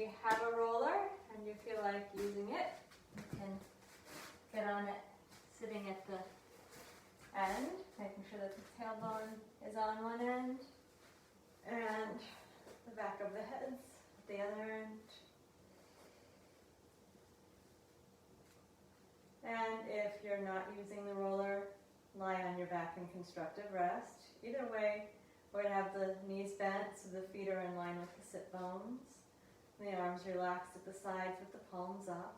you have a roller and you feel like using it, you can get on it sitting at the end, making sure that the tailbone is on one end and the back of the head's at the other end. And if you're not using the roller, lie on your back in constructive rest. Either way, we're going to have the knees bent so the feet are in line with the sit bones. The arms relaxed at the sides with the palms up.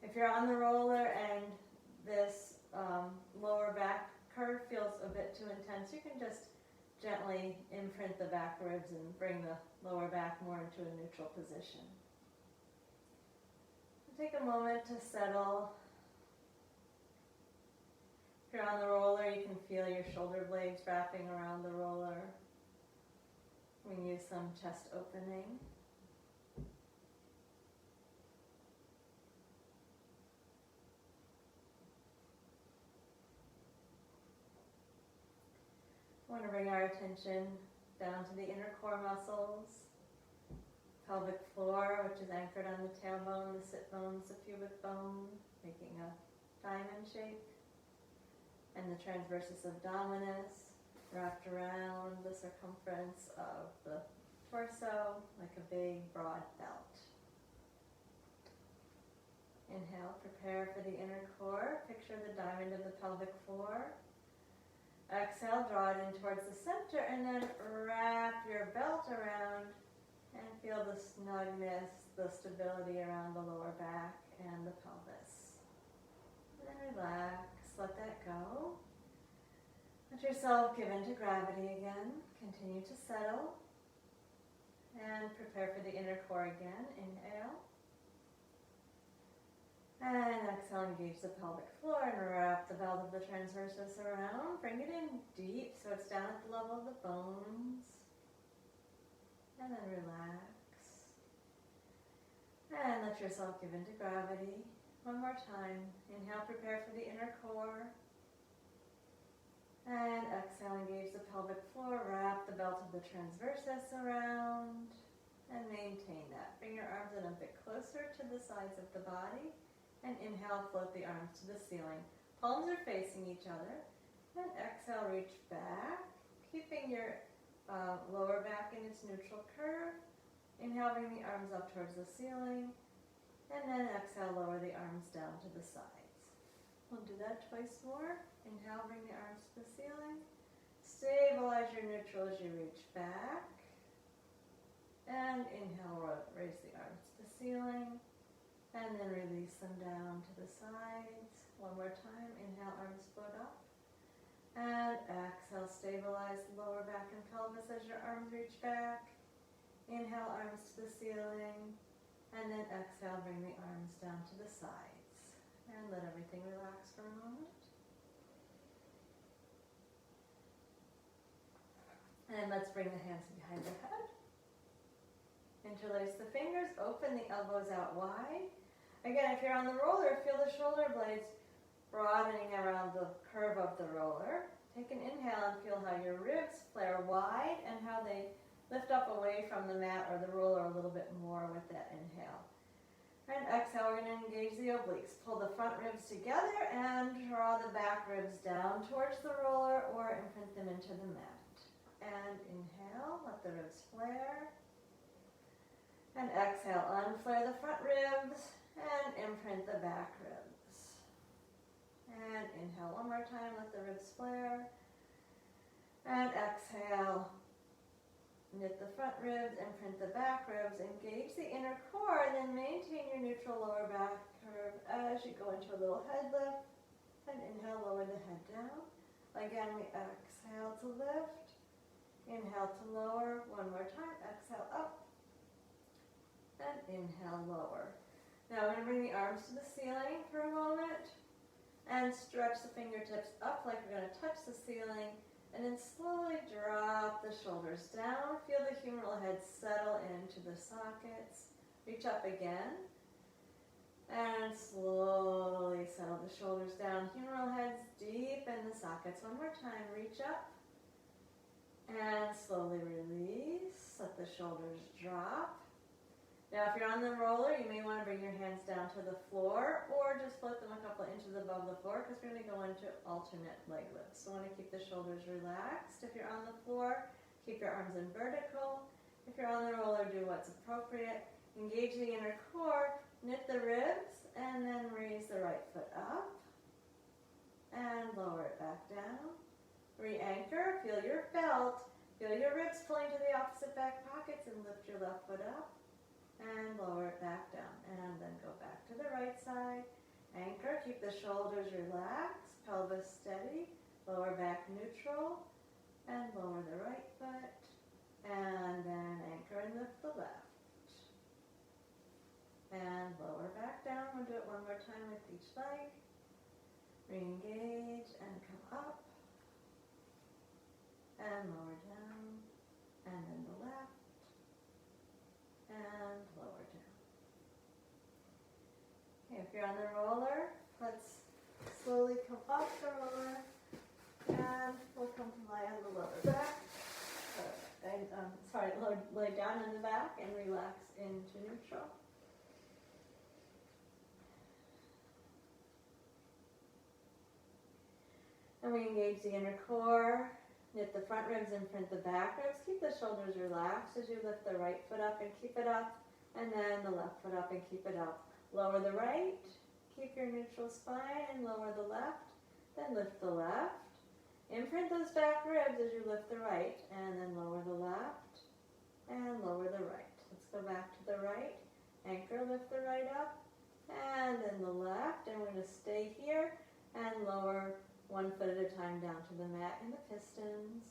If you're on the roller and this lower back curve feels a bit too intense, you can just gently imprint the back ribs and bring the lower back more into a neutral position. Take a moment to settle. If you're on the roller, you can feel your shoulder blades wrapping around the roller. We can use some chest opening. I want to bring our attention down to the inner core muscles. Pelvic floor, which is anchored on the tailbone, the sit bones, the pubic bone, making a diamond shape. And the transversus abdominis, wrapped around the circumference of the torso, like a big, broad belt. Inhale, prepare for the inner core. Picture the diamond of the pelvic floor. Exhale, draw it in towards the center, and then wrap your belt around and feel the snugness, the stability around the lower back and the pelvis. And then relax, let that go. Let yourself give into gravity again. Continue to settle. And prepare for the inner core again. Inhale. And exhale, engage the pelvic floor and wrap the belt of the transversus around. Bring it in deep so it's down at the level of the bones. And then relax. And let yourself give into gravity. One more time. Inhale, prepare for the inner core. And exhale, engage the pelvic floor. Wrap the belt of the transversus around. And maintain that. Bring your arms in a bit closer to the sides of the body. And inhale, float the arms to the ceiling. Palms are facing each other. And exhale, reach back. Keeping your lower back in its neutral curve. Inhale, bring the arms up towards the ceiling. And then exhale, lower the arms down to the sides. We'll do that twice more. Inhale, bring the arms to the ceiling. Stabilize your neutral as you reach back. And inhale, raise the arms to the ceiling. And then release them down to the sides. One more time. Inhale, arms float up. And exhale, stabilize the lower back and pelvis as your arms reach back. Inhale, arms to the ceiling. And then exhale, bring the arms down to the sides. And let everything relax for a moment. And let's bring the hands behind the head. Interlace the fingers, open the elbows out wide. Again, if you're on the roller, feel the shoulder blades broadening around the curve of the roller. Take an inhale and feel how your ribs flare wide and how they lift up away from the mat or the roller a little bit more with that inhale. And exhale, we're going to engage the obliques. Pull the front ribs together and draw the back ribs down towards the roller or imprint them into the mat. And inhale, let the ribs flare. And exhale, unflare the front ribs and imprint the back ribs. And inhale one more time, let the ribs flare. And exhale, knit the front ribs, imprint the back ribs, engage the inner core, and then maintain your neutral lower back curve as you go into a little head lift. And inhale, lower the head down. Again, we exhale to lift. Inhale to lower. One more time. Exhale up. And inhale, lower. Now we're going to bring the arms to the ceiling for a moment and stretch the fingertips up like we're going to touch the ceiling, and then slowly drop the shoulders down. Feel the humeral head settle into the sockets. Reach up again and slowly settle the shoulders down. Humeral heads deep in the sockets. One more time. Reach up and slowly release. Let the shoulders drop. Now if you're on the roller, you may want to bring your hands down to the floor or just float them a couple inches above the floor because we're going to go into alternate leg lifts. So you want to keep the shoulders relaxed. If you're on the floor, keep your arms in vertical. If you're on the roller, do what's appropriate. Engage the inner core, knit the ribs, and then raise the right foot up and lower it back down. Re-anchor, feel your belt, feel your ribs pulling to the opposite back pockets and lift your left foot up and lower it back down. And then go back to the right side. Anchor, keep the shoulders relaxed, pelvis steady, lower back neutral, and lower the right foot. And then anchor and lift the left. And lower back down. We'll do it one more time with each leg. Re-engage and come up. And lower down. And then the left. And lower down. Okay, if you're on the roller, let's slowly come off the roller. And we'll come to lie on the lower back. Lay down on the back and relax into neutral. And we engage the inner core, knit the front ribs and print the back ribs. Keep the shoulders relaxed as you lift the right foot up and keep it up, and then the left foot up and keep it up. Lower the right, keep your neutral spine, and lower the left, then lift the left. Imprint those back ribs as you lift the right, and then lower the left, and lower the right. Let's go back to the right. Anchor, lift the right up, and then the left, and we're going to stay here and lower one foot at a time down to the mat in the pistons.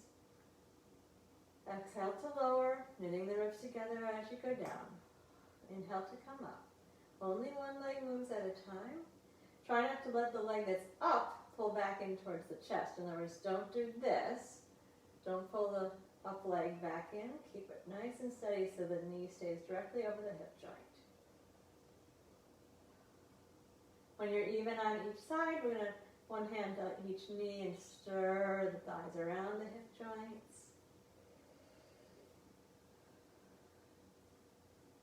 Exhale to lower, knitting the ribs together as you go down. Inhale to come up. Only one leg moves at a time. Try not to let the leg that's up pull back in towards the chest. In other words, don't do this. Don't pull the up leg back in. Keep it nice and steady so the knee stays directly over the hip joint. When you're even on each side, we're going to one hand on each knee and stir the thighs around the hip joints.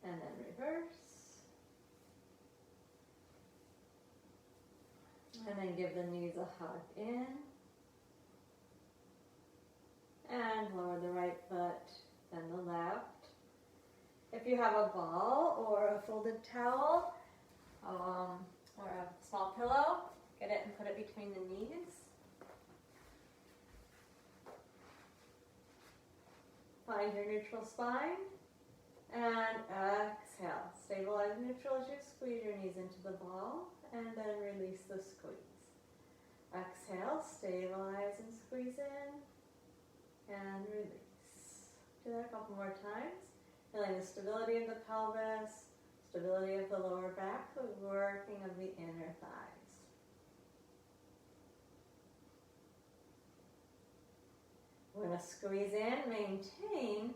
And then reverse. And then give the knees a hug in. And lower the right foot, then the left. If you have a ball or a folded towel or a small pillow, get it and put it between the knees. Find your neutral spine. And exhale. Stabilize neutral as you squeeze your knees into the ball. And then release the squeeze. Exhale, stabilize and squeeze in. And release. Do that a couple more times. Feeling the stability of the pelvis, stability of the lower back, the working of the inner thighs. We're going to squeeze in, maintain,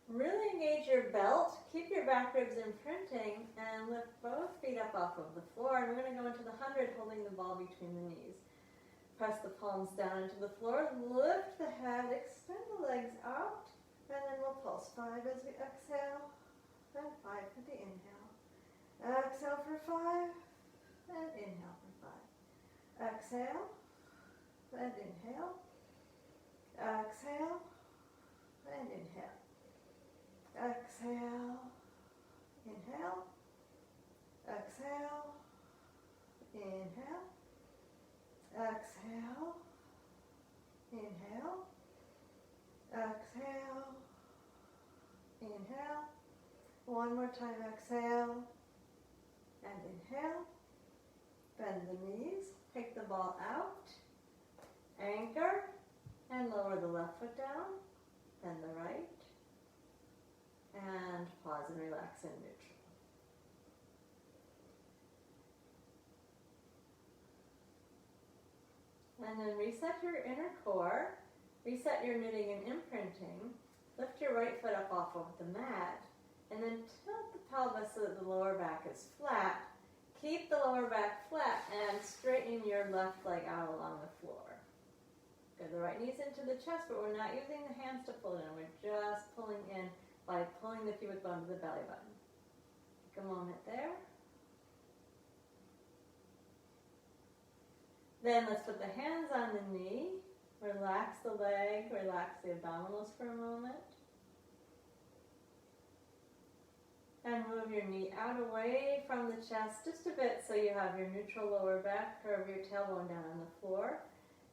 really engage your belt, keep your back ribs imprinting, and lift both feet up off of the floor. And we're going to go into the 100, holding the ball between the knees. Press the palms down into the floor, lift the head, extend the legs out, and then we'll pulse 5 as we exhale, then 5 for the inhale. Exhale for 5, and inhale for 5. Exhale, and inhale. Exhale, and inhale. Exhale, inhale. Exhale, inhale. Exhale, inhale. Exhale, inhale. One more time, exhale, and inhale. Bend the knees, take the ball out, anchor, and lower the left foot down, then the right, and pause and relax in neutral. And then reset your inner core, reset your knitting and imprinting, lift your right foot up off of the mat, and then tilt the pelvis so that the lower back is flat. Keep the lower back flat and straighten your left leg out along the floor. Good, the right knee's into the chest, but we're not using the hands to pull it in. We're just pulling in by pulling the pubic bone to the belly button. Take a moment there. Then let's put the hands on the knee. Relax the leg, relax the abdominals for a moment. And move your knee out away from the chest just a bit so you have your neutral lower back. Curve your tailbone down on the floor.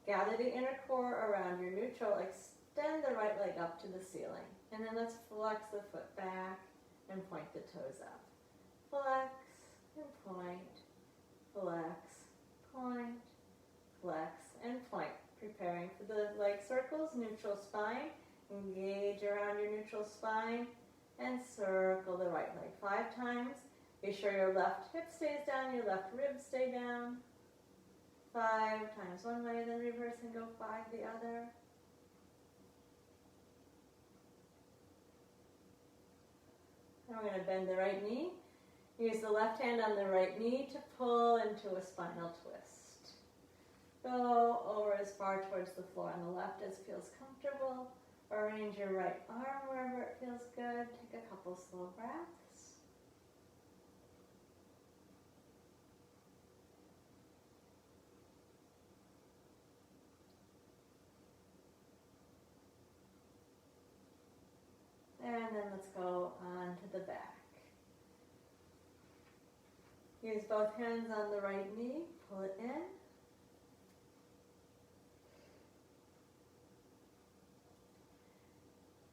Gather the inner core around your neutral. Extend the right leg up to the ceiling. And then let's flex the foot back and point the toes up. Flex and point. Flex, point, flex, and point. Preparing for the leg circles, neutral spine. Engage around your neutral spine and circle the right leg 5 times. Be sure your left hip stays down, your left ribs stay down. 5 times one way, then reverse and go 5 the other. And we're going to bend the right knee. Use the left hand on the right knee to pull into a spinal twist. Go over as far towards the floor on the left as feels comfortable. Arrange your right arm wherever it feels good. Take a couple slow breaths. And then let's go on to the back. Use both hands on the right knee. Pull it in.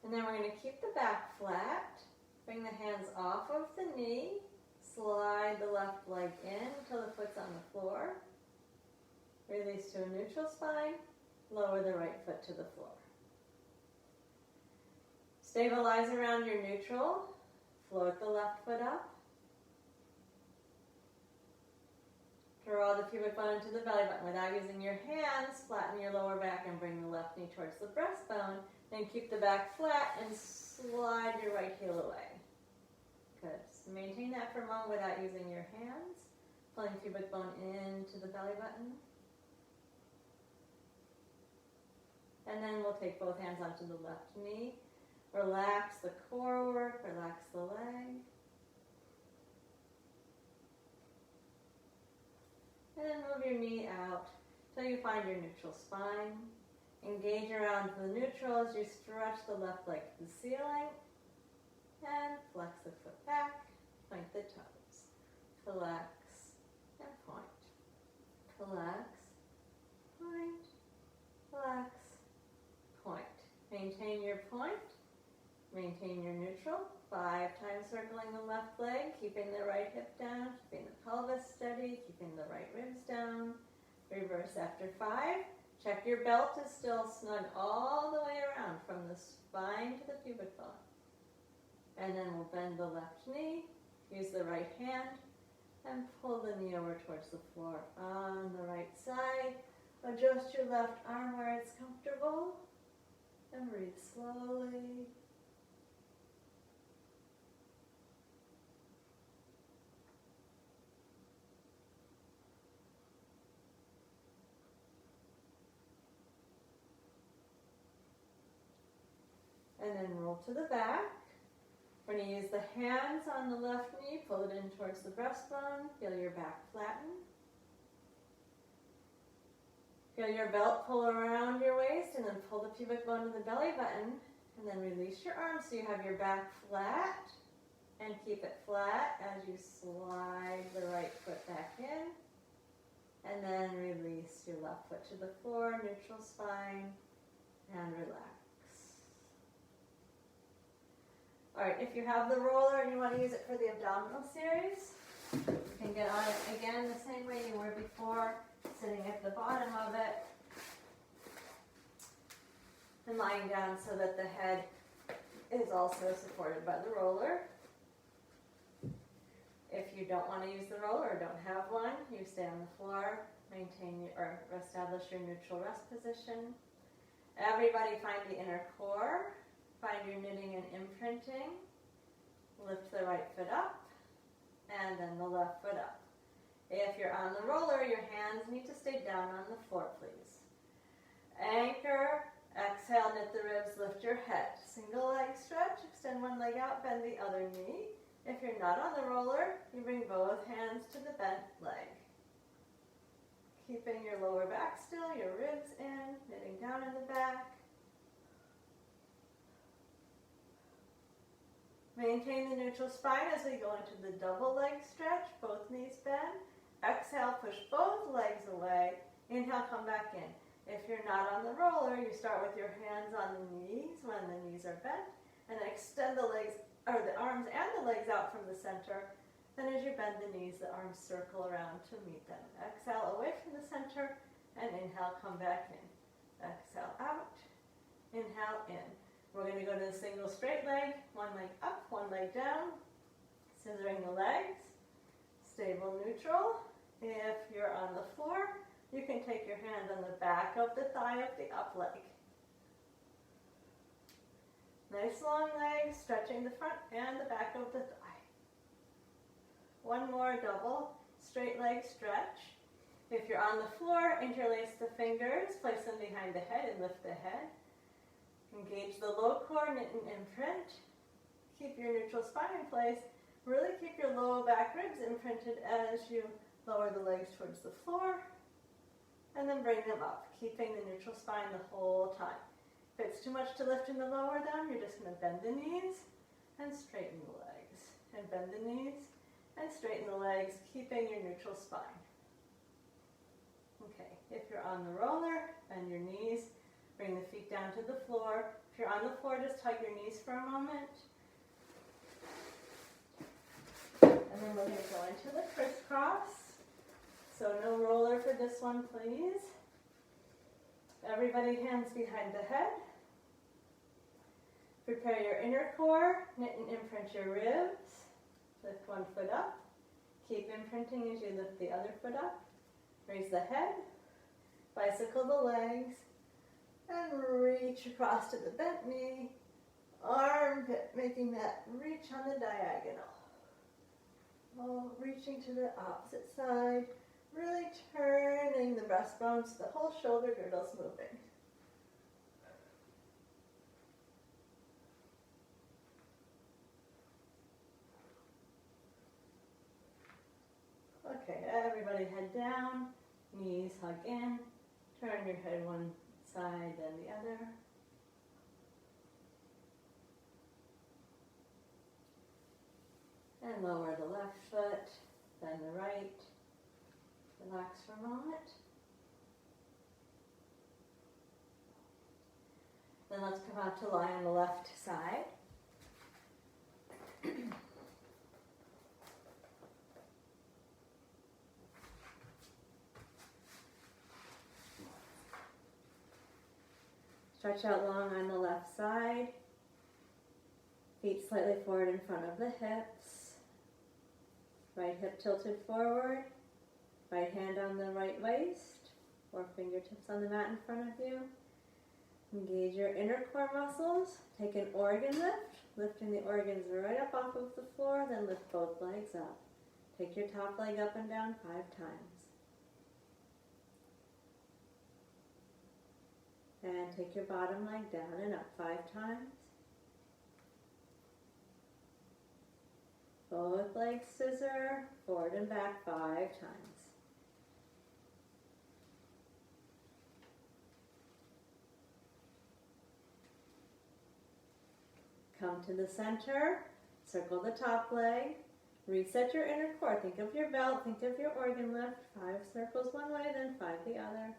And then we're going to keep the back flat. Bring the hands off of the knee. Slide the left leg in until the foot's on the floor. Release to a neutral spine. Lower the right foot to the floor. Stabilize around your neutral. Float the left foot up. Draw the pubic bone into the belly button without using your hands. Flatten your lower back and bring the left knee towards the breastbone. Then keep the back flat and slide your right heel away. Good. So maintain that for a moment without using your hands. Pulling pubic bone into the belly button. And then we'll take both hands onto the left knee. Relax the core work, relax the leg. And then move your knee out till you find your neutral spine. Engage around the neutral as you stretch the left leg to the ceiling. And flex the foot back, point the toes. Flex and point. Flex, point, flex, point. Maintain your point. Maintain your neutral. 5 times circling the left leg, keeping the right hip down, keeping the pelvis steady, keeping the right ribs down. Reverse after 5. Check your belt is still snug all the way around from the spine to the pubic bone. And then we'll bend the left knee, use the right hand, and pull the knee over towards the floor. On the right side, adjust your left arm where it's comfortable, and breathe slowly. And then roll to the back. We're going to use the hands on the left knee, pull it in towards the breastbone, feel your back flatten. Feel your belt pull around your waist and then pull the pubic bone to the belly button and then release your arms so you have your back flat and keep it flat as you slide the right foot back in and then release your left foot to the floor, neutral spine, and relax. All right, if you have the roller and you want to use it for the abdominal series, you can get on it again the same way you were before, sitting at the bottom of it and lying down so that the head is also supported by the roller. If you don't want to use the roller or don't have one, you stay on the floor, maintain or establish your neutral rest position. Everybody find the inner core. Find your knitting and imprinting. Lift the right foot up and then the left foot up. If you're on the roller, your hands need to stay down on the floor, please. Anchor, exhale, knit the ribs, lift your head. Single leg stretch, extend one leg out, bend the other knee. If you're not on the roller, you bring both hands to the bent leg. Keeping your lower back still, your ribs in, knitting down in the back. Maintain the neutral spine as we go into the double leg stretch, both knees bend. Exhale, push both legs away. Inhale, come back in. If you're not on the roller, you start with your hands on the knees when the knees are bent, and then extend the legs, or the arms and the legs out from the center. Then as you bend the knees, the arms circle around to meet them. Exhale away from the center, and inhale, come back in. Exhale out, inhale in. We're going to go to the single straight leg, one leg up, one leg down, scissoring the legs, stable neutral. If you're on the floor, you can take your hand on the back of the thigh of the up leg. Nice long legs, stretching the front and the back of the thigh. One more double straight leg stretch. If you're on the floor, interlace the fingers, place them behind the head and lift the head. Engage the low core, knit and imprint. Keep your neutral spine in place. Really keep your low back ribs imprinted as you lower the legs towards the floor. And then bring them up, keeping the neutral spine the whole time. If it's too much to lift and to lower them, you're just going to bend the knees and straighten the legs. And bend the knees and straighten the legs, keeping your neutral spine. Okay, if you're on the roller, bend your knees. Bring the feet down to the floor. If you're on the floor, just hug your knees for a moment. And then we're going to go into the crisscross. So no roller for this one, please. Everybody hands behind the head. Prepare your inner core. Knit and imprint your ribs. Lift one foot up. Keep imprinting as you lift the other foot up. Raise the head. Bicycle the legs. And reach across to the bent knee, armpit, making that reach on the diagonal. Oh, reaching to the opposite side, really turning the breastbones, the whole shoulder girdle's moving. Okay, everybody head down, knees hug in, turn your head one side and the other. And lower the left foot, then the right. Relax for a moment. Then let's come out to lie on the left side. Stretch out long on the left side. Feet slightly forward in front of the hips. Right hip tilted forward. Right hand on the right waist. Or fingertips on the mat in front of you. Engage your inner core muscles. Take an organ lift. Lifting the organs right up off of the floor. Then lift both legs up. Take your top leg up and down 5 times. And take your bottom leg down and up 5 times. Both legs scissor, forward and back 5 times. Come to the center, circle the top leg, reset your inner core. Think of your belt, think of your organ lift. 5 circles one way, then 5 the other.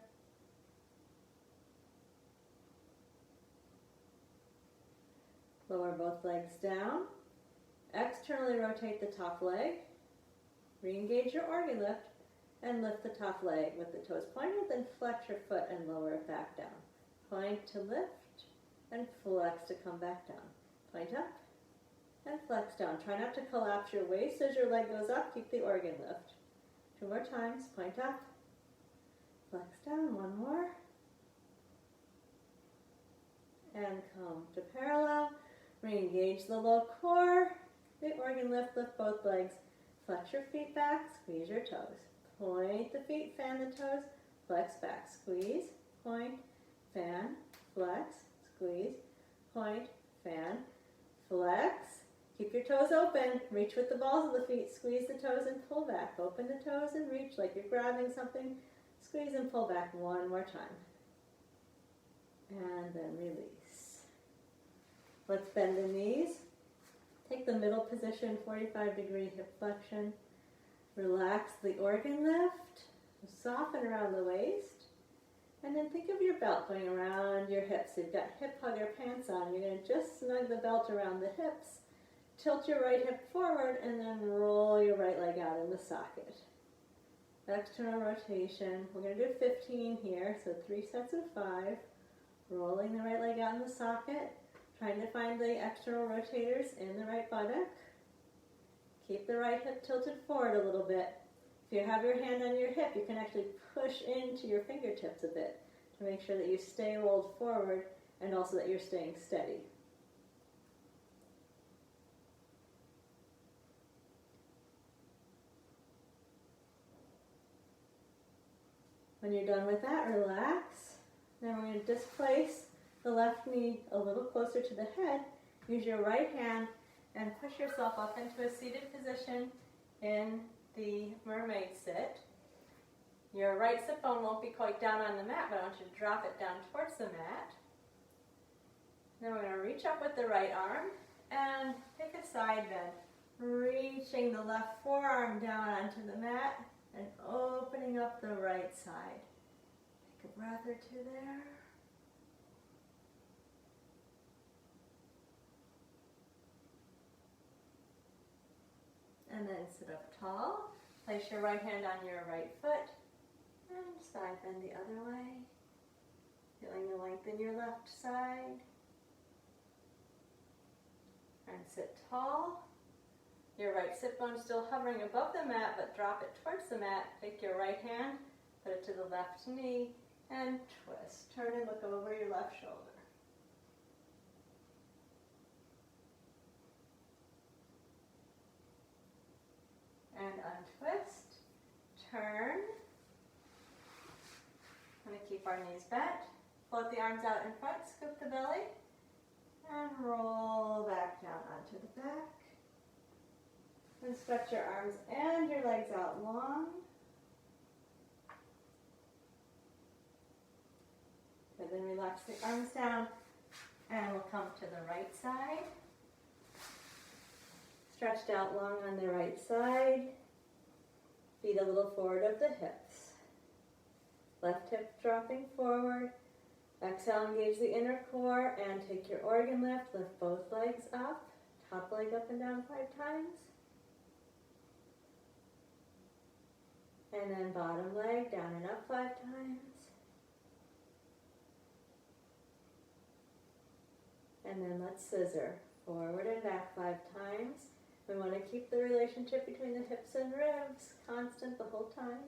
Lower both legs down. Externally rotate the top leg. Re-engage your organ lift and lift the top leg with the toes pointed, then flex your foot and lower it back down. Point to lift and flex to come back down. Point up and flex down. Try not to collapse your waist as your leg goes up. Keep the organ lift. 2 more times. Point up. Flex down. 1 more. And come to parallel. Re-engage the low core. The organ lift, lift both legs. Flex your feet back, squeeze your toes. Point the feet, fan the toes, flex back, squeeze, point, fan, flex, squeeze, point, fan, flex. Keep your toes open. Reach with the balls of the feet. Squeeze the toes and pull back. Open the toes and reach like you're grabbing something. Squeeze and pull back one more time. And then release. Let's bend the knees. Take the middle position, 45-degree hip flexion. Relax the organ lift. Soften around the waist. And then think of your belt going around your hips. You've got hip hugger pants on. You're going to just snug the belt around the hips. Tilt your right hip forward and then roll your right leg out in the socket. External rotation. We're going to do 15 here, so 3 sets of 5. Rolling the right leg out in the socket. Trying to find the external rotators in the right buttock. Keep the right hip tilted forward a little bit. If you have your hand on your hip, you can actually push into your fingertips a bit to make sure that you stay rolled forward and also that you're staying steady. When you're done with that, relax. Then we're going to displace the left knee a little closer to the head. Use your right hand and push yourself up into a seated position in the mermaid sit. Your right sit bone won't be quite down on the mat, but I want you to drop it down towards the mat. Then we're going to reach up with the right arm and take a side bend, reaching the left forearm down onto the mat and opening up the right side. Take a breath or two there. And then sit up tall. Place your right hand on your right foot and side bend the other way. Feeling the length in your left side. And sit tall. Your right sit bone still hovering above the mat, but drop it towards the mat. Take your right hand, put it to the left knee, and twist. Turn and look over your left shoulder. And untwist, turn. I'm going to keep our knees bent. Float the arms out in front, scoop the belly, and roll back down onto the back. And stretch your arms and your legs out long. And then relax the arms down, and we'll come to the right side. Stretched out long on the right side. Feet a little forward of the hips. Left hip dropping forward. Exhale, engage the inner core and take your organ lift. Lift both legs up. Top leg up and down 5 times. And then bottom leg down and up 5 times. And then let's scissor. Forward and back 5 times. We want to keep the relationship between the hips and ribs constant the whole time.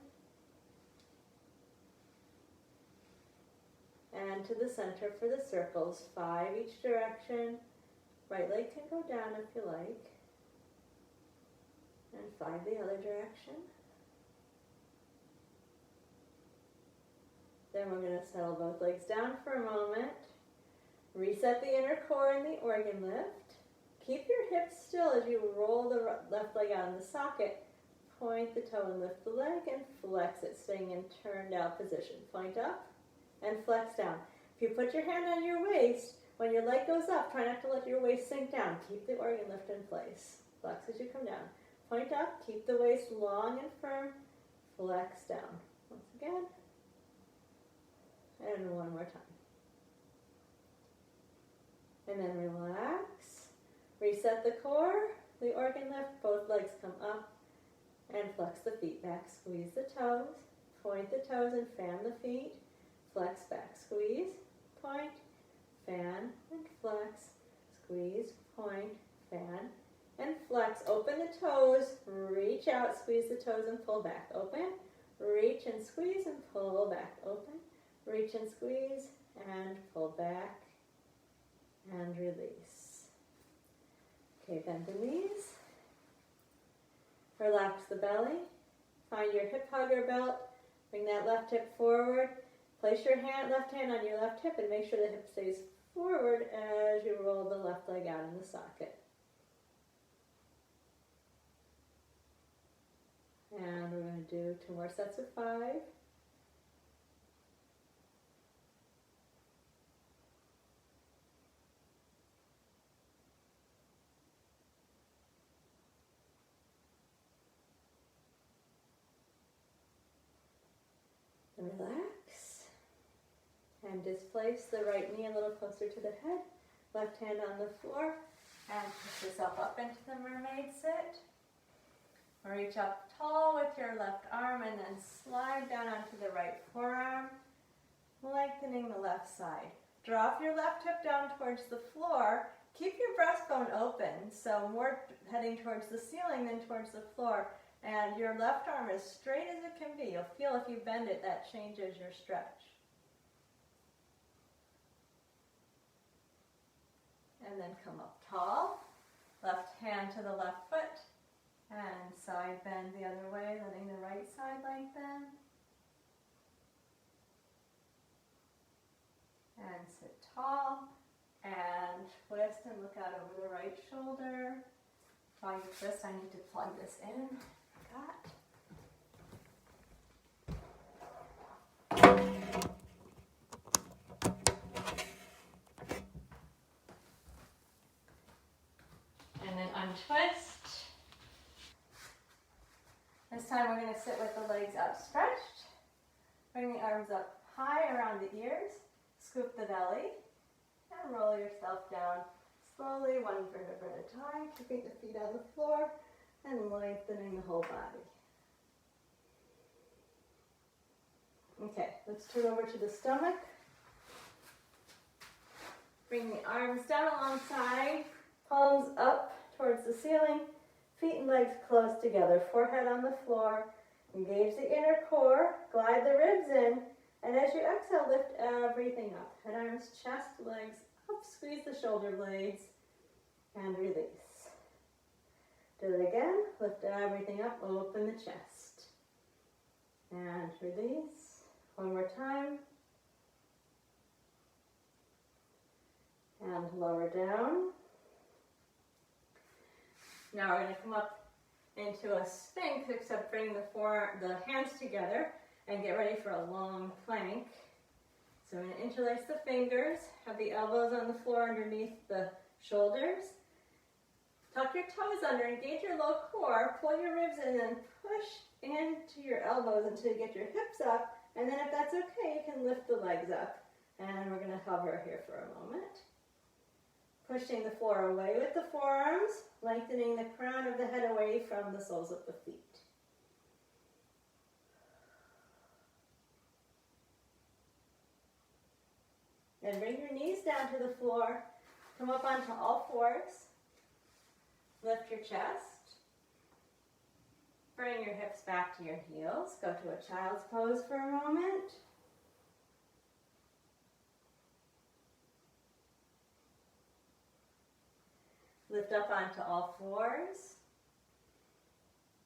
And to the center for the circles, 5 each direction. Right leg can go down if you like. And 5 the other direction. Then we're going to settle both legs down for a moment. Reset the inner core and the organ lift. Keep your hips still as you roll the left leg out in the socket. Point the toe and lift the leg and flex it, staying in turned out position. Point up and flex down. If you put your hand on your waist, when your leg goes up, try not to let your waist sink down. Keep the organ lift in place. Flex as you come down. Point up, keep the waist long and firm. Flex down. Once again. And one more time. And then relax. Reset the core, the organ lift, both legs come up and flex the feet back. Squeeze the toes, point the toes and fan the feet. Flex back, squeeze, point, fan, and flex. Squeeze, point, fan, and flex. Open the toes, reach out, squeeze the toes and pull back. Open, reach and squeeze and pull back. Open, reach and squeeze and pull back and release. Okay, bend the knees. Relax the belly. Find your hip hugger belt. Bring that left hip forward. Place your left hand on your left hip and make sure the hip stays forward as you roll the left leg out in the socket. to do 2 more sets of 5. And relax. And displace the right knee a little closer to the head. Left hand on the floor. And push yourself up into the mermaid sit. Reach up tall with your left arm and then slide down onto the right forearm, lengthening the left side. Drop your left hip down towards the floor. Keep your breastbone open, so more heading towards the ceiling than towards the floor. And your left arm as straight as it can be. You'll feel if you bend it, that changes your stretch. And then come up tall. Left hand to the left foot. And side bend the other way, letting the right side lengthen. And sit tall. And twist and look out over the right shoulder. While you twist, I need to plug this in. And then untwist. This time we're going to sit with the legs outstretched. Bring the arms up high around the ears. Scoop the belly. And roll yourself down slowly, 1 vertebra at a time. Keeping the feet on the floor and lengthening the whole body. Okay, let's turn over to the stomach. Bring the arms down alongside, palms up towards the ceiling, feet and legs close together, forehead on the floor. Engage the inner core, glide the ribs in, and as you exhale, lift everything up. Head, arms, chest, legs up, squeeze the shoulder blades, and release. Do it again, lift everything up, open the chest, and release. 1 more time. And lower down. Now we're going to come up into a sphinx, except bring the hands together and get ready for a long plank. So I'm going to interlace the fingers, have the elbows on the floor underneath the shoulders. Tuck your toes under, engage your low core, pull your ribs in, and push into your elbows until you get your hips up. And then if that's okay, you can lift the legs up. And we're going to hover here for a moment. Pushing the floor away with the forearms, lengthening the crown of the head away from the soles of the feet. Then bring your knees down to the floor. Come up onto all fours. Lift your chest. Bring your hips back to your heels. Go to a child's pose for a moment. Lift up onto all fours.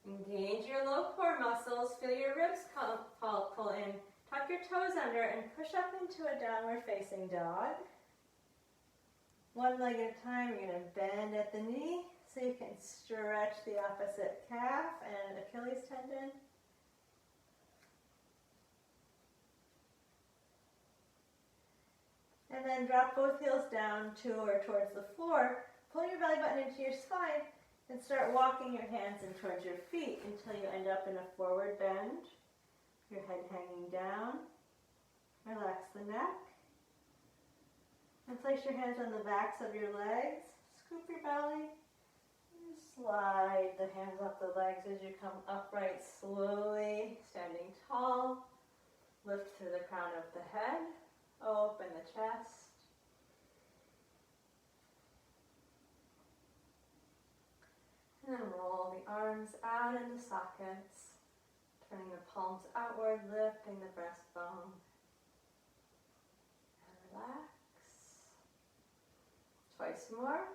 Engage your low core muscles. Feel your ribs pull in. Tuck your toes under and push up into a downward facing dog. 1 leg at a time, you're going to bend at the knee so you can stretch the opposite calf and Achilles tendon. And then drop both heels down to or towards the floor. Pull your belly button into your spine and start walking your hands in towards your feet until you end up in a forward bend. Your head hanging down. Relax the neck. And place your hands on the backs of your legs. Scoop your belly. And slide the hands up the legs as you come upright slowly, standing tall. Lift through the crown of the head. Open the chest. And then roll the arms out into sockets. Turning the palms outward, lifting the breastbone. And relax. Twice more.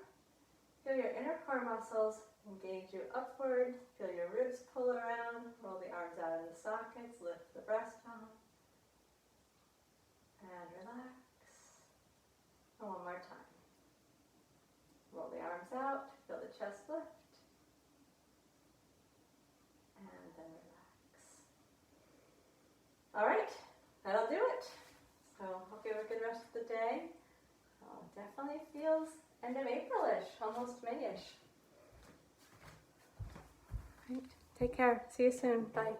Feel your inner core muscles. Engage you upward. Feel your ribs pull around. Roll the arms out into sockets. Lift the breastbone. And relax. And 1 more time. Roll the arms out. Feel the chest lift. And then relax. definitely feels end of April-ish, almost May-ish. Right. Take care. See you soon. Bye.